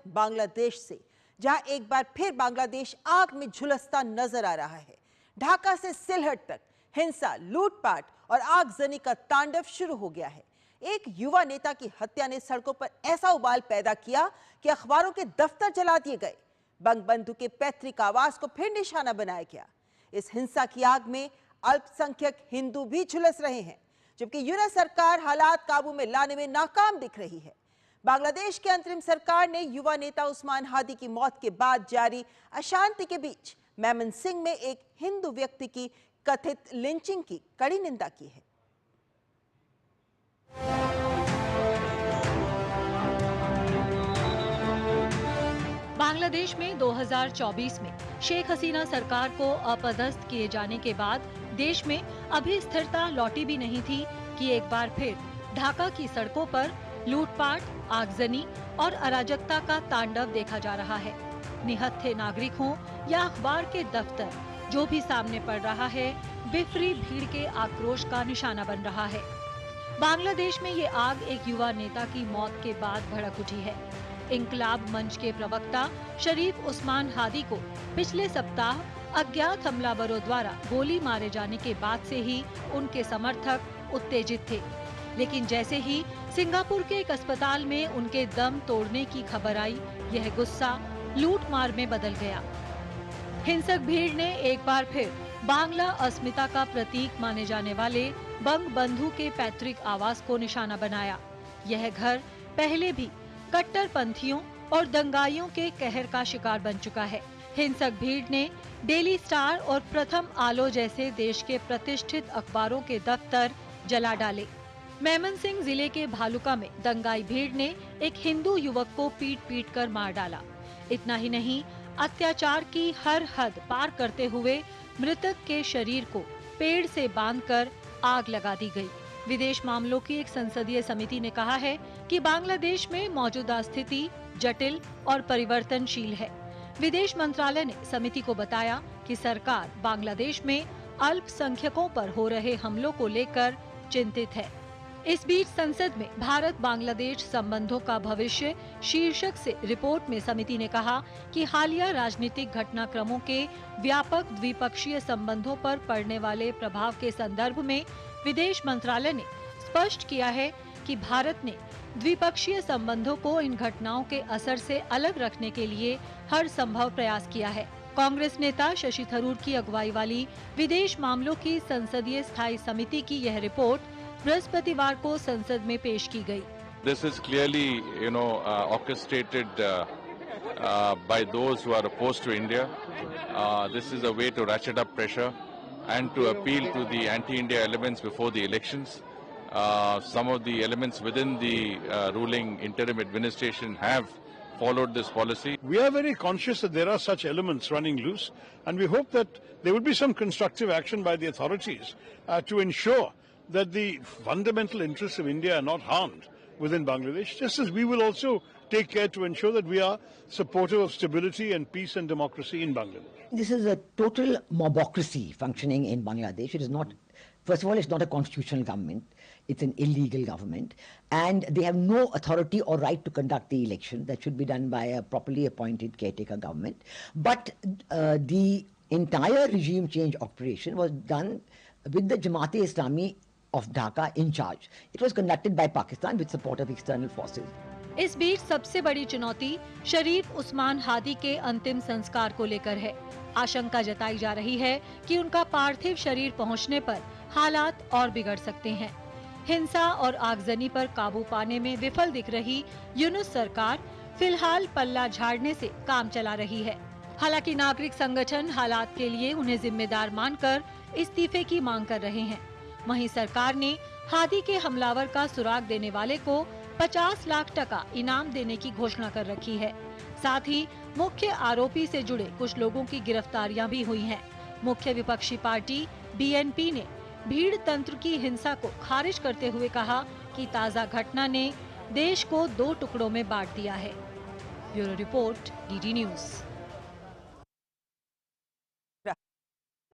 बांग्लादेश से, जहां एक बार फिर बांग्लादेश आग में झुलसता नजर आ रहा है। ढाका से सिलहट तक हिंसा, लूटपाट और आगजनी का तांडव शुरू हो गया है। एक युवा नेता की हत्या ने सड़कों पर ऐसा उबाल पैदा किया कि अखबारों के दफ्तर जला दिए गए। बंगबंधु के पैतृक आवास को फिर निशाना बनाया गया। इस हिंसा की आग में अल्पसंख्यक हिंदू भी झुलस रहे हैं, जबकि यूनस सरकार हालात काबू में लाने में नाकाम दिख रही है। बांग्लादेश की अंतरिम सरकार ने युवा नेता उस्मान हादी की मौत के बाद जारी अशांति के बीच मेमनसिंह में एक हिंदू व्यक्ति की कथित लिंचिंग की कड़ी निंदा की है। बांग्लादेश में 2024 में शेख हसीना सरकार को अपदस्थ किए जाने के बाद देश में अभी स्थिरता लौटी भी नहीं थी कि एक बार फिर ढाका की सड़कों पर लूटपाट, आगजनी और अराजकता का तांडव देखा जा रहा है। निहत्थे नागरिक हों या अखबार के दफ्तर, जो भी सामने पड़ रहा है बेफरी भीड़ के आक्रोश का निशाना बन रहा है। बांग्लादेश में ये आग एक युवा नेता की मौत के बाद भड़क उठी है। इंकलाब मंच के प्रवक्ता शरीफ उस्मान हादी को पिछले सप्ताह अज्ञात हमलावरों द्वारा गोली मारे जाने के बाद से ही उनके समर्थक उत्तेजित थे, लेकिन जैसे ही सिंगापुर के एक अस्पताल में उनके दम तोड़ने की खबर आई, यह गुस्सा लूटमार में बदल गया। हिंसक भीड़ ने एक बार फिर बांग्ला अस्मिता का प्रतीक माने जाने वाले बंगबंधु के पैतृक आवास को निशाना बनाया। यह घर पहले भी कट्टरपंथियों और दंगाइयों के कहर का शिकार बन चुका है। हिंसक भीड़ ने डेली स्टार और प्रथम आलो जैसे देश के प्रतिष्ठित अखबारों के दफ्तर जला डाले। मेमनसिंह जिले के भालुका में दंगाई भीड़ ने एक हिंदू युवक को पीट कर मार डाला। इतना ही नहीं, अत्याचार की हर हद पार करते हुए मृतक के शरीर को पेड़ से बांधकर आग लगा दी गई। विदेश मामलों की एक संसदीय समिति ने कहा है कि बांग्लादेश में मौजूदा स्थिति जटिल और परिवर्तनशील है। विदेश मंत्रालय ने समिति को बताया कि सरकार बांग्लादेश में अल्पसंख्यकों पर हो रहे हमलों को लेकर चिंतित है। इस बीच संसद में भारत बांग्लादेश संबंधों का भविष्य शीर्षक से रिपोर्ट में समिति ने कहा कि हालिया राजनीतिक घटनाक्रमों के व्यापक द्विपक्षीय संबंधों पर पड़ने वाले प्रभाव के संदर्भ में विदेश मंत्रालय ने स्पष्ट किया है कि भारत ने द्विपक्षीय संबंधों को इन घटनाओं के असर से अलग रखने के लिए हर संभव प्रयास किया है। कांग्रेस नेता शशि थरूर की अगुवाई वाली विदेश मामलों की संसदीय स्थायी समिति की यह रिपोर्ट बृहस्पतिवार को संसद में पेश की गई। This is clearly, orchestrated by those who are opposed to India. This is a way to ratchet up pressure and to appeal to the anti-India elements before the elections. Some of the elements within the ruling interim administration have followed this policy. We are very conscious that there are such elements running loose, and we hope that there will be some constructive action by the authorities to ensure that the fundamental interests of India are not harmed within Bangladesh, just as we will also take care to ensure that we are supportive of stability and peace and democracy in Bangladesh. This is a total mobocracy functioning in Bangladesh. It is not, first of all, it's not a constitutional government. It's an illegal government, and they have no authority or right to conduct the election. That should be done by a properly appointed caretaker government. But the entire regime change operation was done with the Jamaat-e-Islami of Dhaka in charge. It was conducted by Pakistan with support of external forces. इस बीच सबसे बड़ी चुनौती शरीफ उस्मान हादी के अंतिम संस्कार को लेकर है। आशंका जताई जा रही है कि उनका पार्थिव शरीर पहुंचने पर हालात और बिगड़ सकते हैं। हिंसा और आगजनी पर काबू पाने में विफल दिख रही यूनुस सरकार फिलहाल पल्ला झाड़ने से काम चला रही है। हालांकि नागरिक संगठन हालात के लिए उन्हें जिम्मेदार मानकर इस्तीफे की मांग कर रहे हैं। वहीं सरकार ने हादी के हमलावर का सुराग देने वाले को 50 लाख टका इनाम देने की घोषणा कर रखी है। साथ ही मुख्य आरोपी से जुड़े कुछ लोगों की गिरफ्तारियां भी हुई हैं। मुख्य विपक्षी पार्टी बीएनपी ने भीड़ तंत्र की हिंसा को खारिज करते हुए कहा कि ताज़ा घटना ने देश को 2 टुकड़ों में बांट दिया है। Bureau report, DD news.